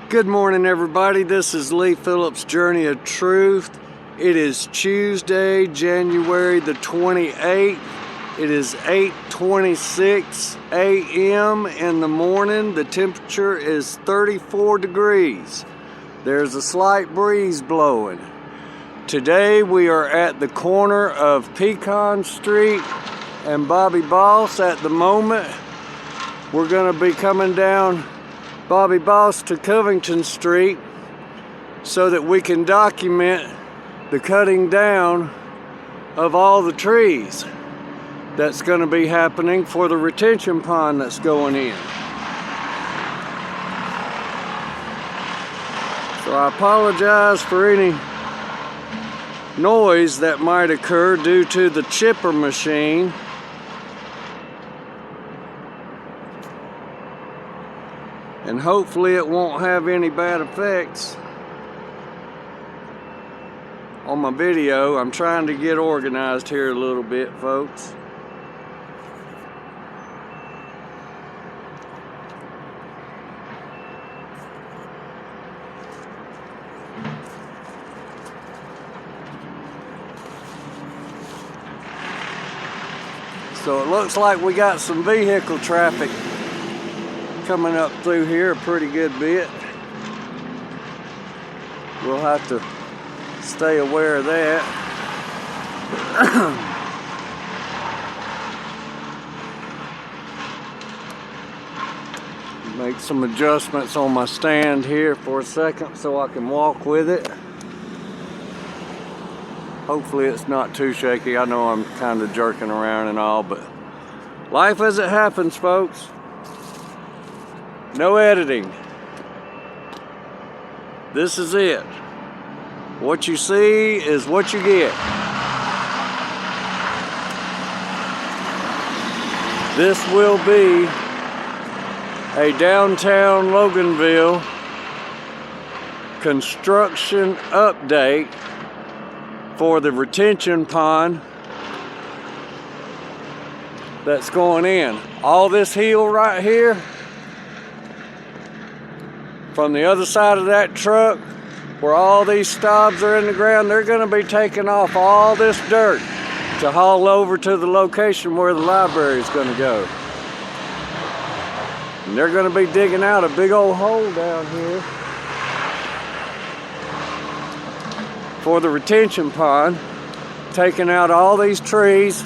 Good morning, everybody. This is Lee Phillips' Journey of Truth. It is Tuesday, January the 28th. It is 8:26 a.m. in the morning. The temperature is 34 degrees. There's a slight breeze blowing. Today we are at the corner of Covington Street and Bobby at the moment. We're going to be coming down Bobby to Covington Street so that we can document the cutting down of all the trees that's going to be happening for the retention pond that's going in. So I apologize for any noise that might occur due to the chipper machine. And hopefully it won't have any bad effects on my video. I'm trying to get organized here a little bit, folks. So it looks like we got some vehicle traffic coming up through here a pretty good bit. We'll have to stay aware of that. Make some adjustments on my stand here for a second so I can walk with it. Hopefully it's not too shaky. I know I'm kind of jerking around and all, but life as it happens, folks. No editing. This is it. What you see is what you get. This will be a downtown Loganville construction update for the retention pond that's going in. All this hill right here, from the other side of that truck, where all these stobs are in the ground, they're going to be taking off all this dirt to haul over to the location where the library is going to go. And they're going to be digging out a big old hole down here for the retention pond, taking out all these trees,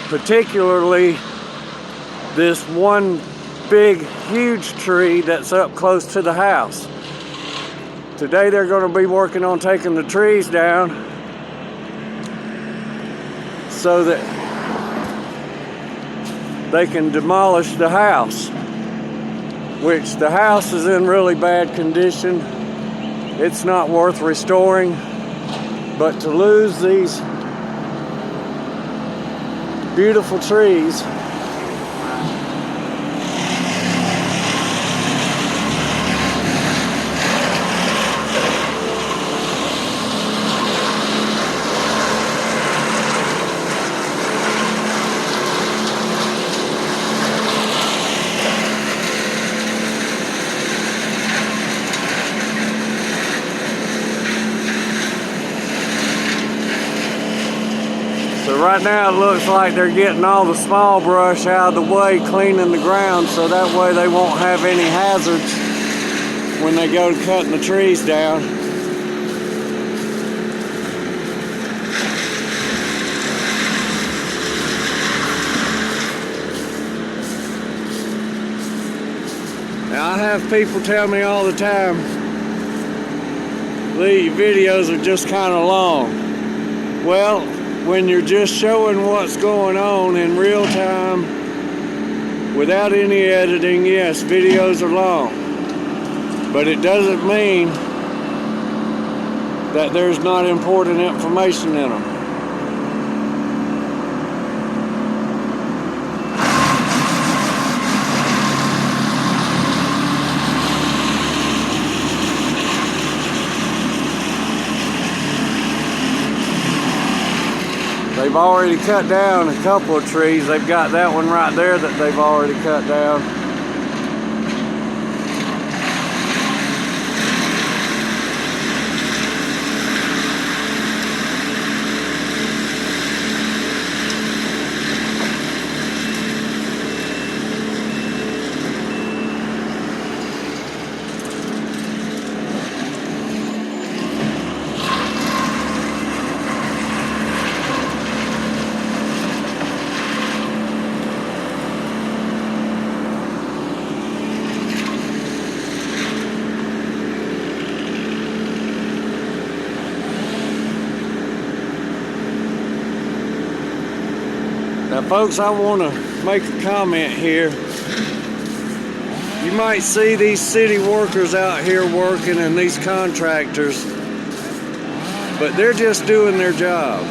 particularly this one big, huge tree that's up close to the house. Today they're going to be working on taking the trees down so that they can demolish the house, which the house is in really bad condition. It's not worth restoring, but to lose these beautiful trees, right now it looks like they're getting all the small brush out of the way, cleaning the ground, so that way they won't have any hazards when they go to cutting the trees down. Now I have people tell me all the time, Lee, your videos are just kind of long. Well, when you're just showing what's going on in real time without any editing, yes, videos are long, but it doesn't mean that there's not important information in them. They've already cut down a couple of trees. They've got that one right there that they've already cut down. Folks, I want to make a comment here. You might see these city workers out here working and these contractors, but they're just doing their job.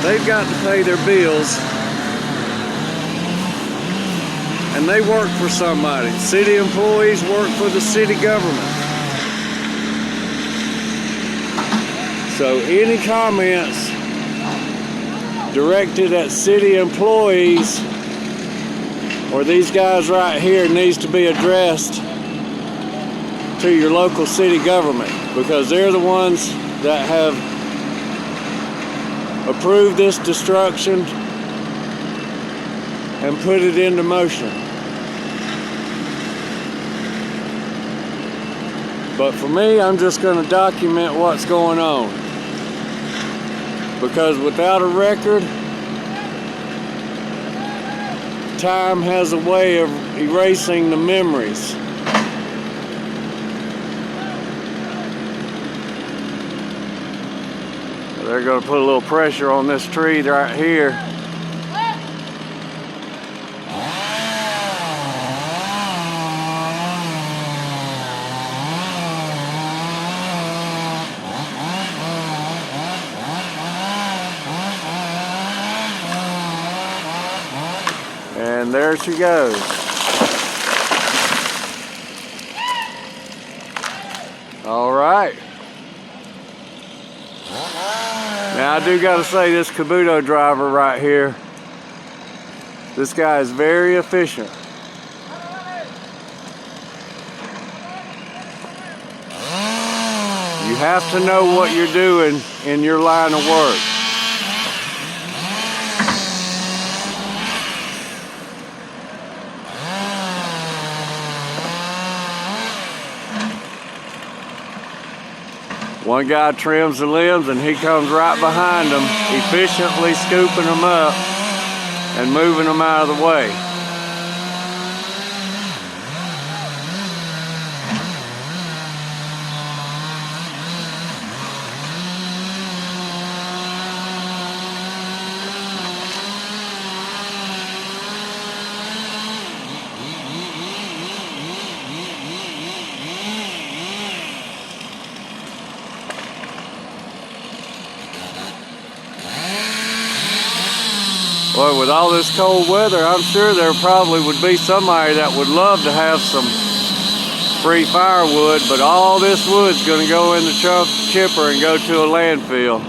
They've got to pay their bills, and they work for somebody. City employees work for the city government. So any comments directed at city employees or these guys right here needs to be addressed to your local city government, because they're the ones that have approved this destruction and put it into motion. But for me, I'm just going to document what's going on, because without a record, time has a way of erasing the memories. They're going to put a little pressure on this tree right here. And there she goes. All right. Now I do gotta say, this Kabuto driver right here, this guy is very efficient. You have to know what you're doing in your line of work. One guy trims the limbs and he comes right behind them, efficiently scooping them up and moving them out of the way. Boy, with all this cold weather, I'm sure there probably would be somebody that would love to have some free firewood, but all this wood's going to go in the chipper and go to a landfill.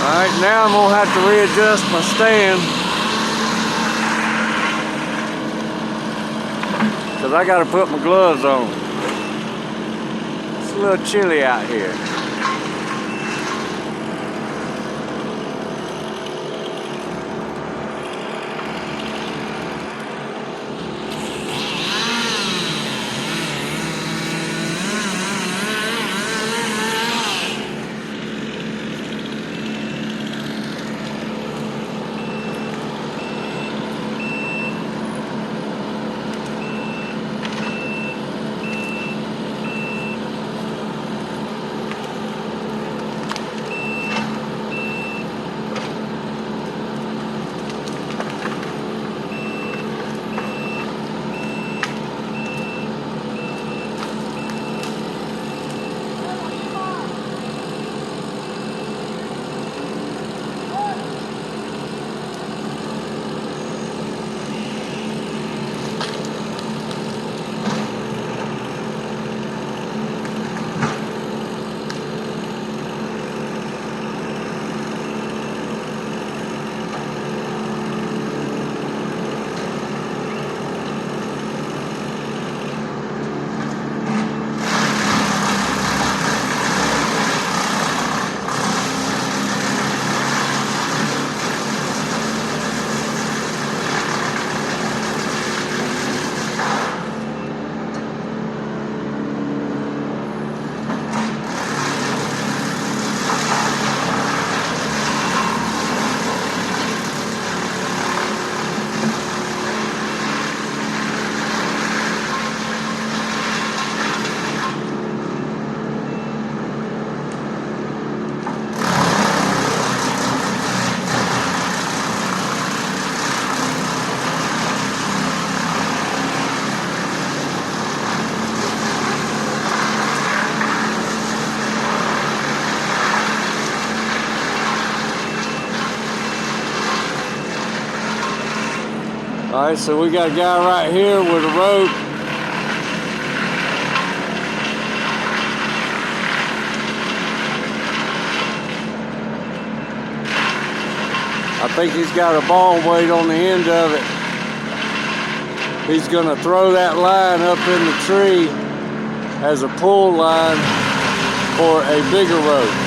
Alright, now I'm going to have to readjust my stand, because I got to put my gloves on. It's a little chilly out here. Alright, so we got a guy right here with a rope. I think he's got a ball weight on the end of it. He's gonna throw that line up in the tree as a pull line for a bigger rope.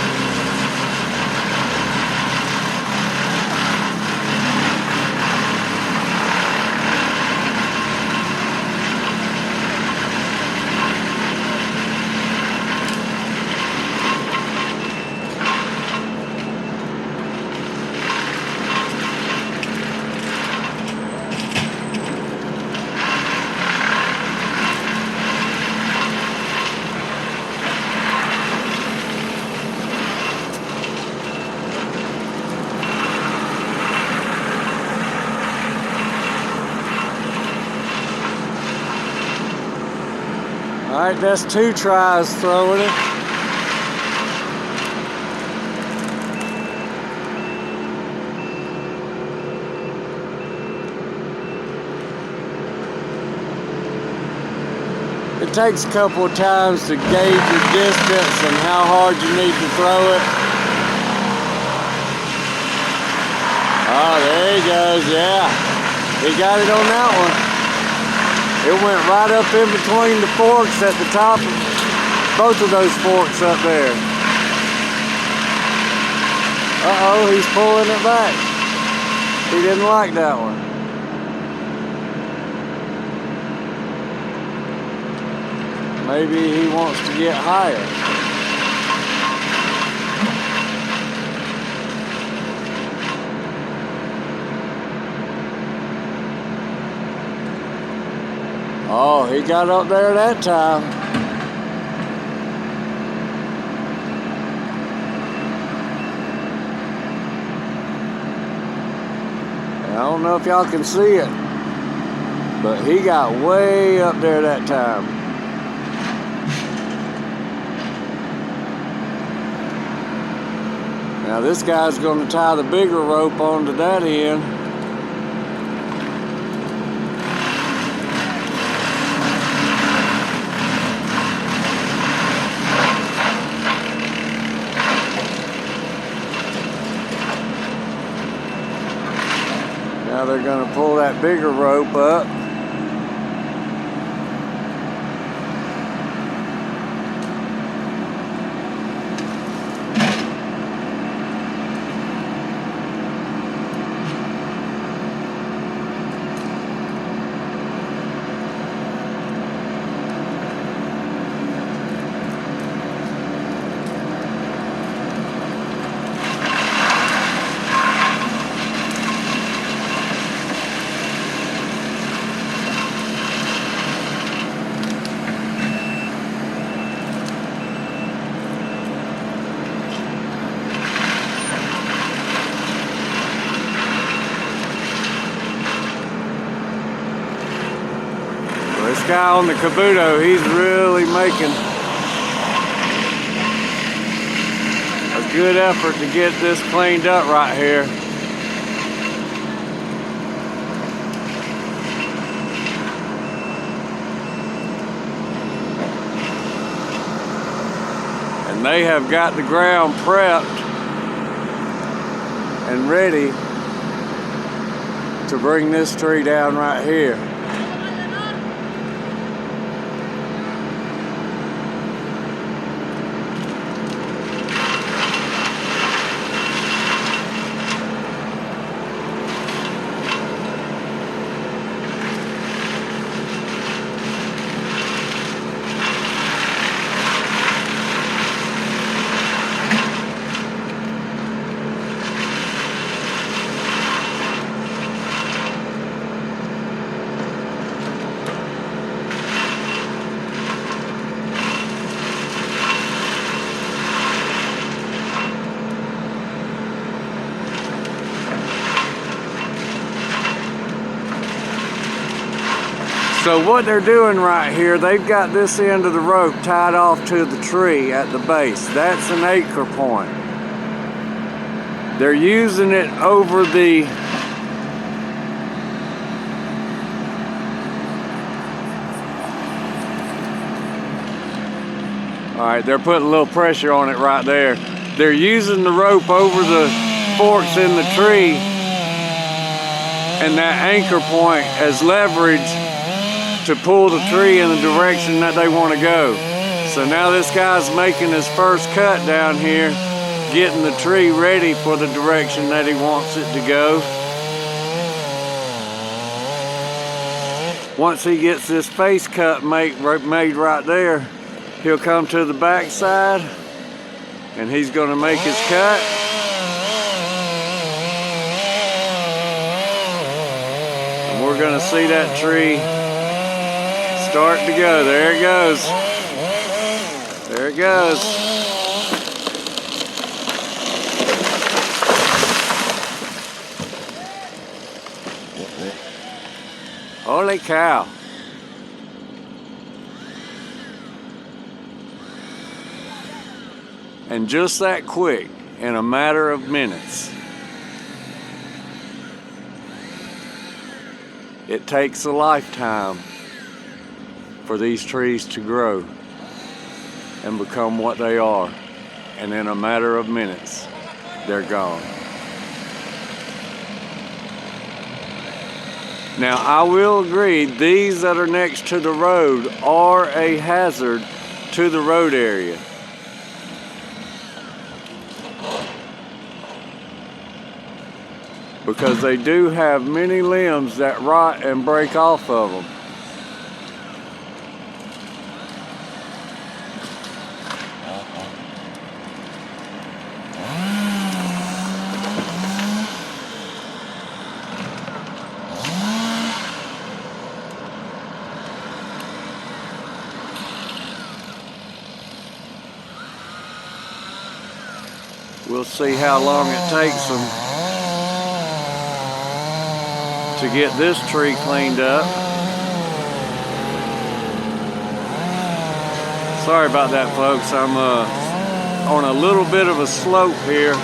Alright, that's 2 tries throwing it. It takes a couple of times to gauge your distance and how hard you need to throw it. Oh, there he goes, yeah. He got it on that one. It went right up in between the forks at the top of both of those forks up there. Uh-oh, he's pulling it back. He didn't like that one. Maybe he wants to get higher. Oh, he got up there that time. I don't know if y'all can see it, but he got way up there that time. Now this guy's going to tie the bigger rope onto that end. Now they're going to pull that bigger rope up. This guy on the Kabuto, he's really making a good effort to get this cleaned up right here. And they have got the ground prepped and ready to bring this tree down right here. So what they're doing right here, they've got this end of the rope tied off to the tree at the base. That's an anchor point. They're using it over the All right, they're putting a little pressure on it right there. They're using the rope over the forks in the tree and that anchor point as leverage to pull the tree in the direction that they want to go. So now this guy's making his first cut down here, getting the tree ready for the direction that he wants it to go. Once he gets this face cut made right there, he'll come to the back side and he's going to make his cut. And we're going to see that tree start to go. There it goes. There it goes. Holy cow. And just that quick, in a matter of minutes. It takes a lifetime for these trees to grow and become what they are. And in a matter of minutes, they're gone. Now, I will agree, these that are next to the road are a hazard to the road area. Because they do have many limbs that rot and break off of them. We'll see how long it takes them to get this tree cleaned up. Sorry about that, folks. I'm on a little bit of a slope here.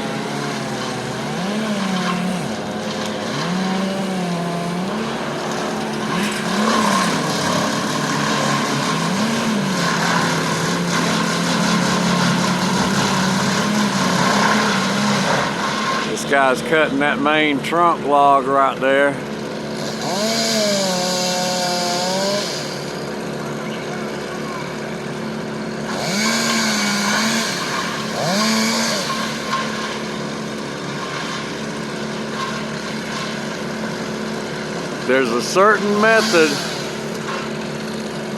This guy's cutting that main trunk log right there. There's a certain method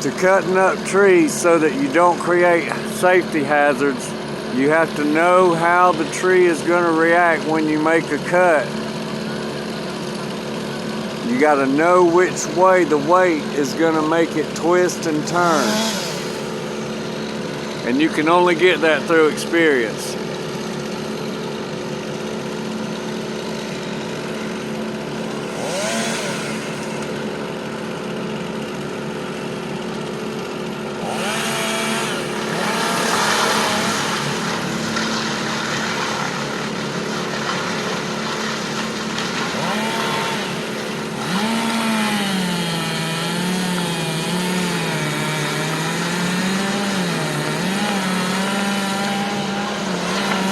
to cutting up trees so that you don't create safety hazards. You have to know how the tree is going to react when you make a cut. You got to know which way the weight is going to make it twist and turn. And you can only get that through experience.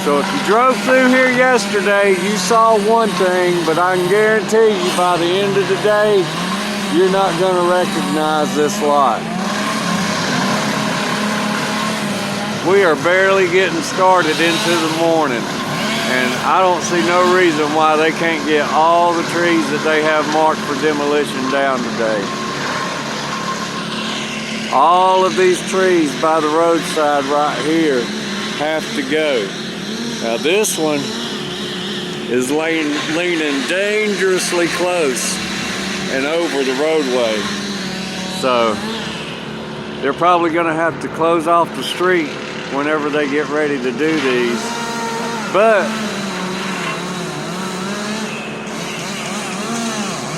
So if you drove through here yesterday, you saw one thing, but I can guarantee you by the end of the day, you're not going to recognize this lot. We are barely getting started into the morning, and I don't see no reason why they can't get all the trees that they have marked for demolition down today. All of these trees by the roadside right here have to go. Now this one is leaning dangerously close and over the roadway. So they're probably going to have to close off the street whenever they get ready to do these. But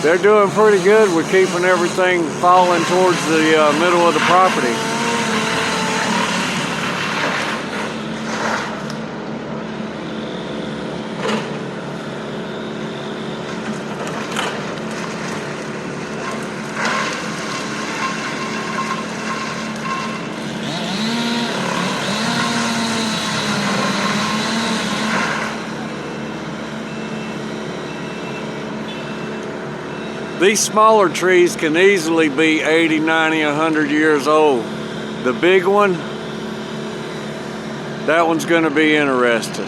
they're doing pretty good with keeping everything falling towards the middle of the property. These smaller trees can easily be 80, 90, 100 years old. The big one, that one's going to be interesting.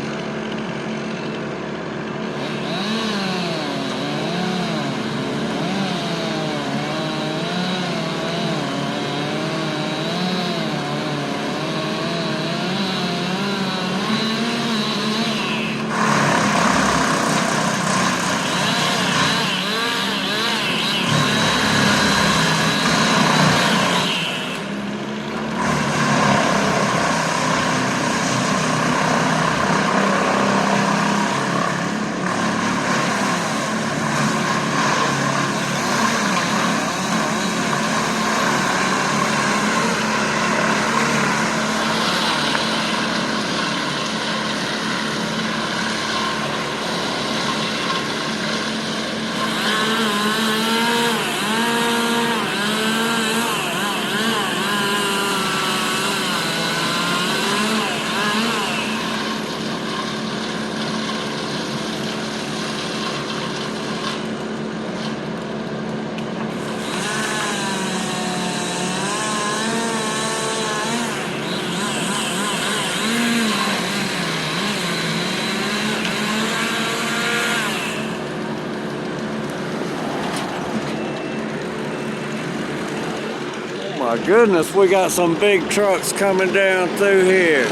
My goodness, we got some big trucks coming down through here.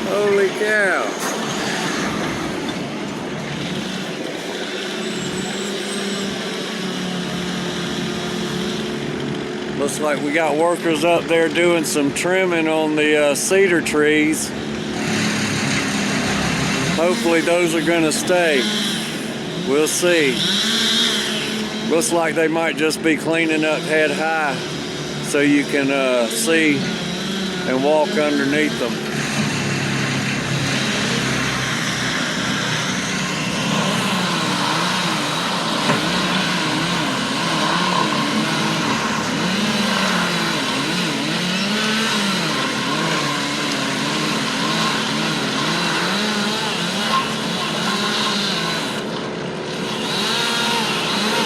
Holy cow. Looks like we got workers up there doing some trimming on the cedar trees. Hopefully those are gonna stay. We'll see. Looks like they might just be cleaning up head high so you can see and walk underneath them.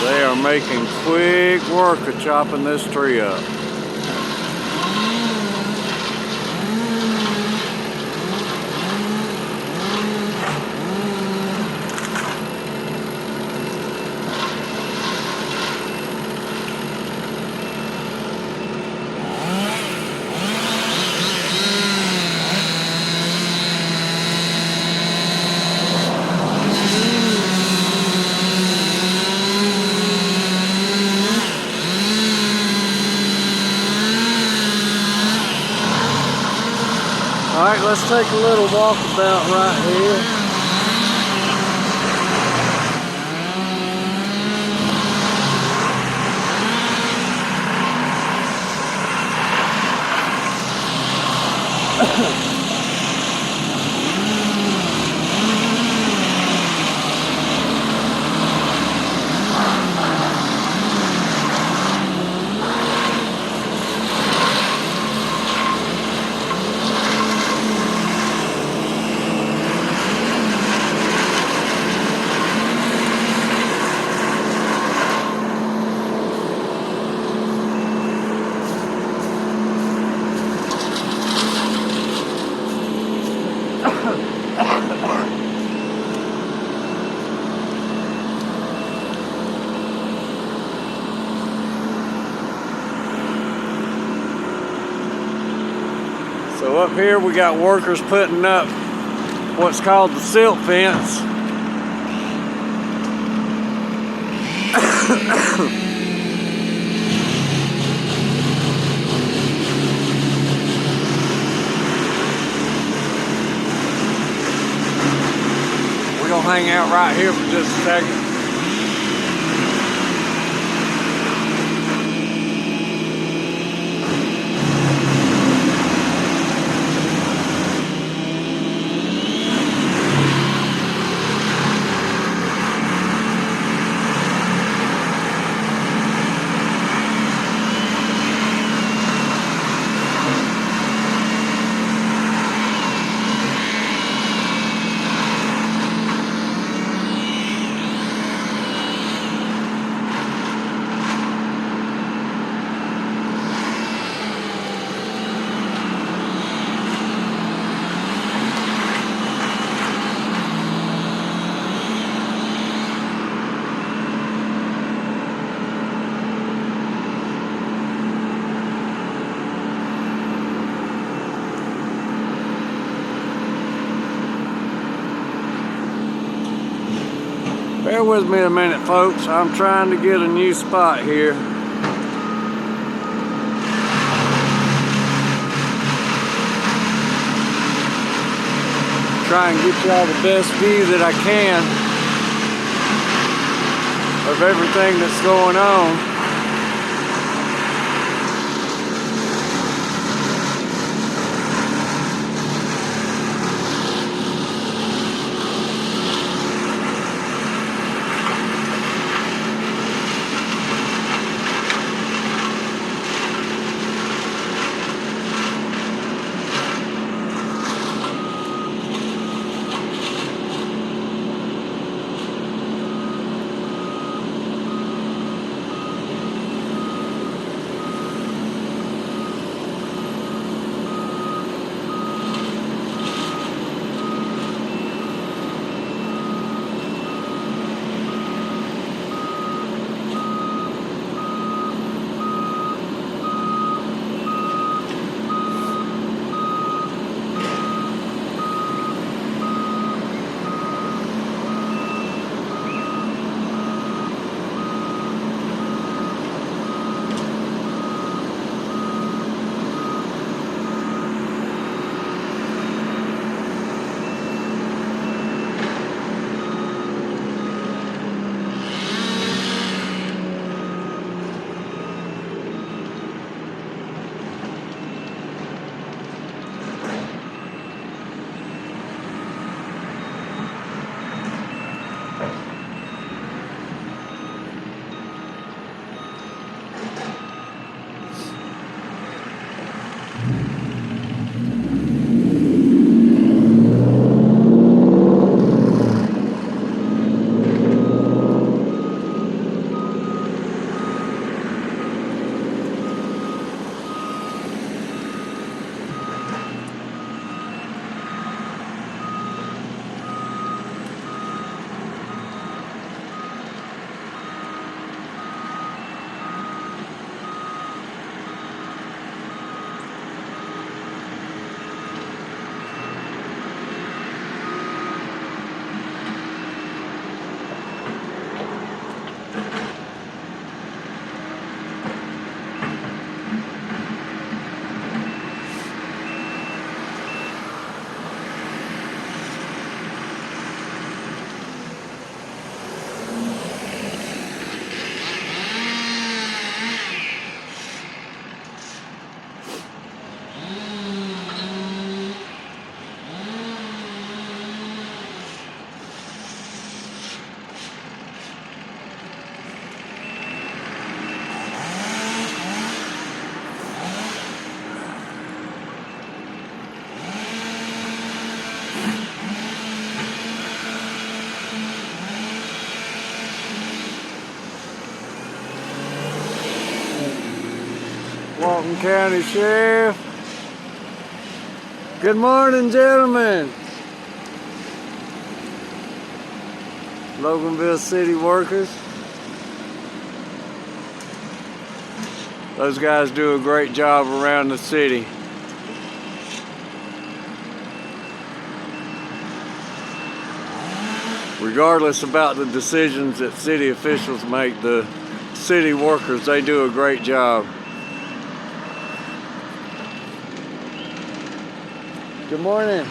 They are making quick work of chopping this tree up. All right, let's take a little walkabout right here. So up here we got workers putting up what's called the silt fence. We're gonna hang out right here for just a second. Bear with me a minute, folks. I'm trying to get a new spot here. Try and get y'all the best view that I can of everything that's going on. Walton County Sheriff. Good morning, gentlemen. Loganville city workers. Those guys do a great job around the city. Regardless about the decisions that city officials make, the city workers, they do a great job. Good morning.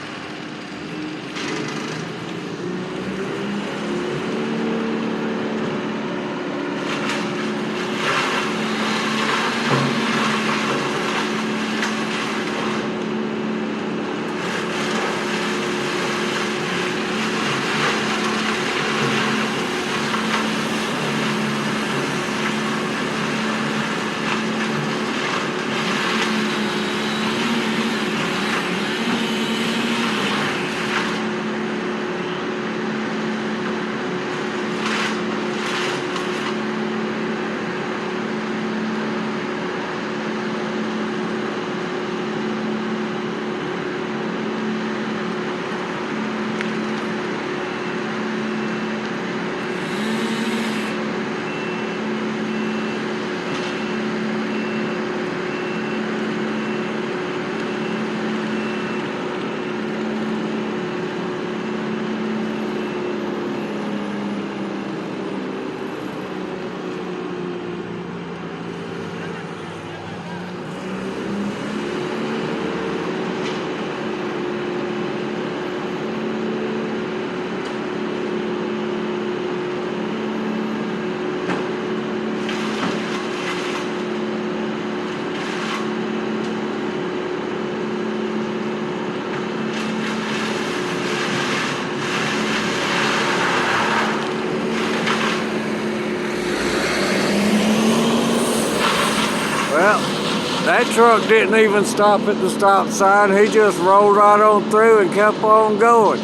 That truck didn't even stop at the stop sign. He just rolled right on through and kept on going.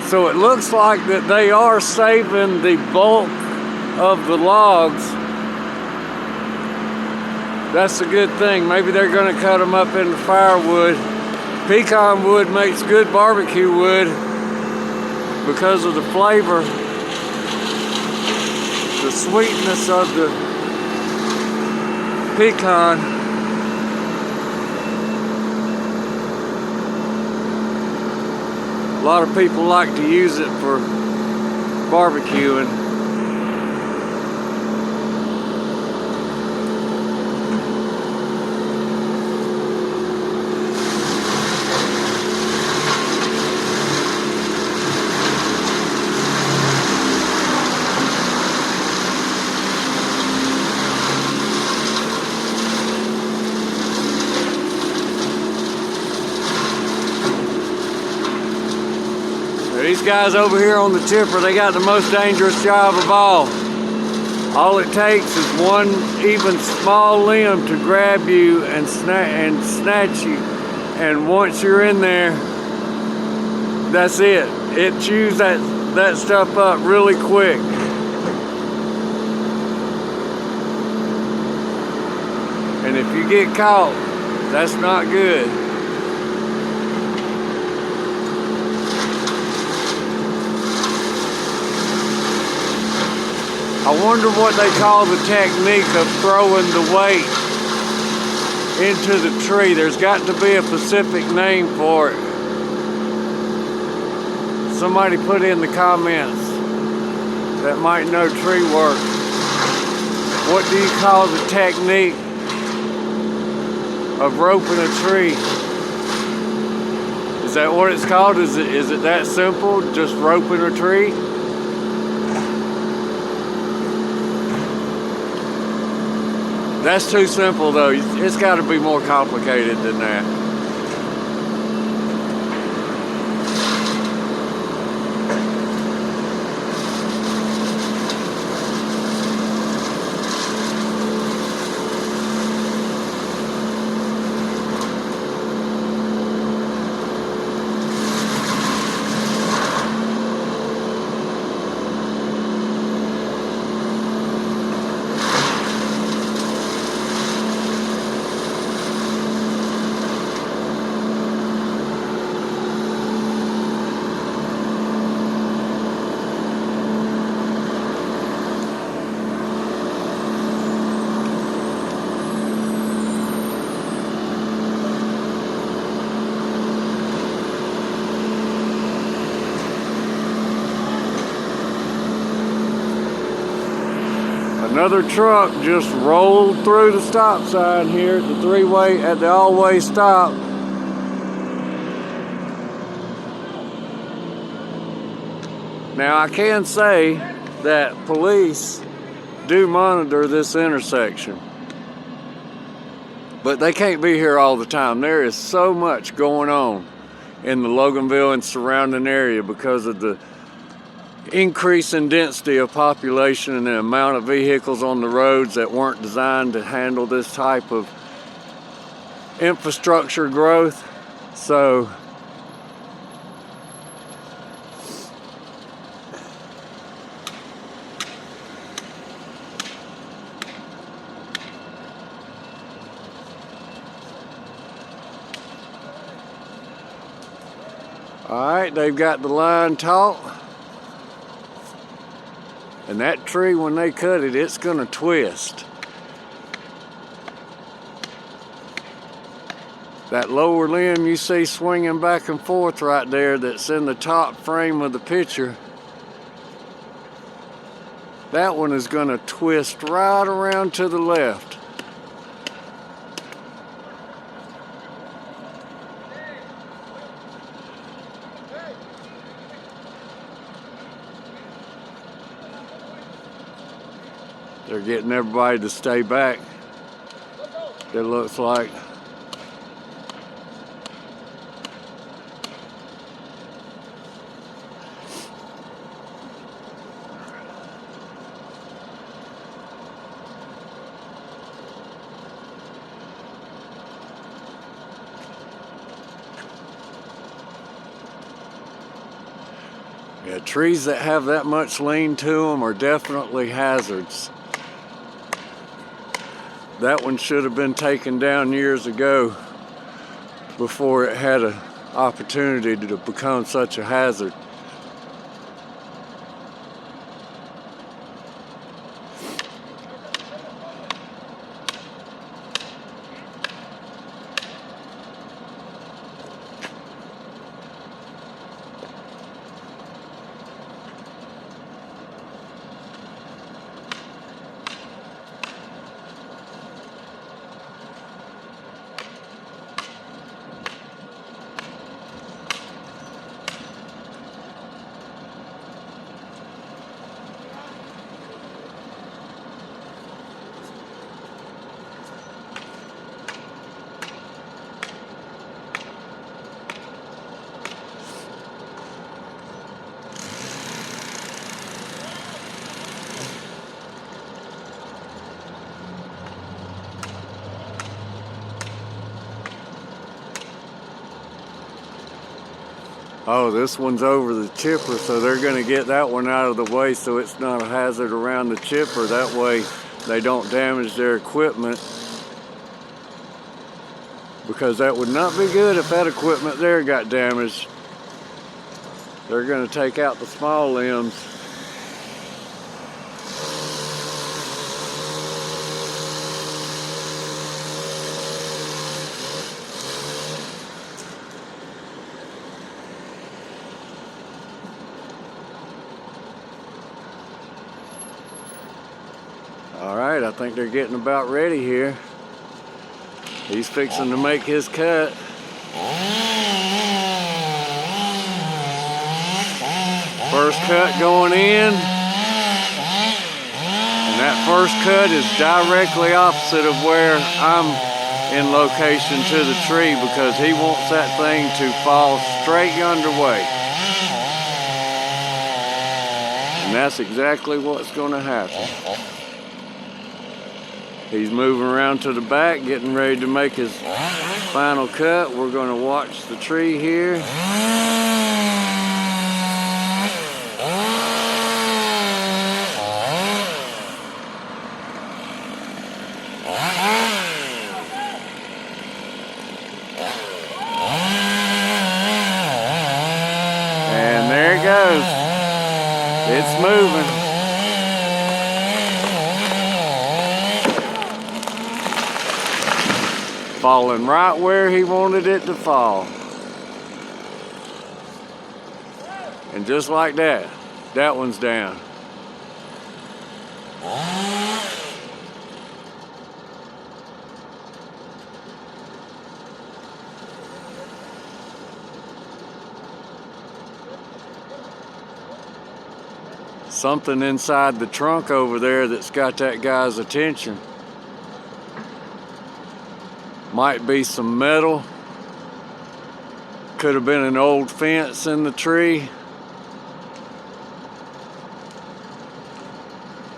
So it looks like that they are saving the bulk of the logs. That's a good thing. Maybe they're going to cut them up into firewood. Pecan wood makes good barbecue wood because of the flavor, the sweetness of the pecan. A lot of people like to use it for barbecuing. These guys over here on the tipper, they got the most dangerous job of all. All it takes is one even small limb to grab you and snatch you. And once you're in there, that's it. It chews that stuff up really quick. And if you get caught, that's not good. I wonder what they call the technique of throwing the weight into the tree. There's got to be a specific name for it. Somebody put in the comments that might know tree work. What do you call the technique of roping a tree? Is that what it's called? Is it that simple? Just roping a tree? That's too simple though. It's got to be more complicated than that. Another truck just rolled through the stop sign here at the all-way stop. Now I can say that police do monitor this intersection, but they can't be here all the time. There is so much going on in the Loganville and surrounding area because of the increase in density of population and the amount of vehicles on the roads that weren't designed to handle this type of infrastructure growth. So alright, they've got the line taut. And that tree, when they cut it, it's gonna twist. That lower limb you see swinging back and forth right there, that's in the top frame of the picture, that one is gonna twist right around to the left. They're getting everybody to stay back, it looks like. Yeah, trees that have that much lean to them are definitely hazards. That one should have been taken down years ago before it had an opportunity to become such a hazard. Oh, this one's over the chipper, so they're gonna get that one out of the way so it's not a hazard around the chipper. That way they don't damage their equipment, because that would not be good if that equipment there got damaged. They're gonna take out the small limbs. Alright, I think they're getting about ready here. He's fixing to make his cut. First cut going in. And that first cut is directly opposite of where I'm in location to the tree, because he wants that thing to fall straight yonder way. And that's exactly what's going to happen. He's moving around to the back, getting ready to make his final cut. We're going to watch the tree here. And there it goes. It's moving. Falling right where he wanted it to fall. And just like that, that one's down. Something inside the trunk over there that's got that guy's attention. Might be some metal. Could have been an old fence in the tree.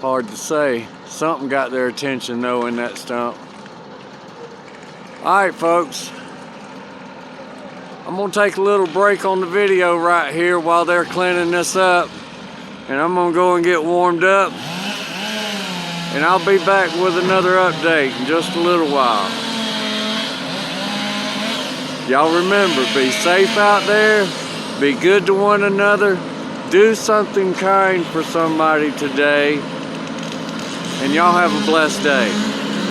Hard to say. Something got their attention though in that stump. Alright folks, I'm gonna take a little break on the video right here while they're cleaning this up, and I'm gonna go and get warmed up, and I'll be back with another update in just a little while. Y'all remember, be safe out there, be good to one another, do something kind for somebody today, and y'all have a blessed day.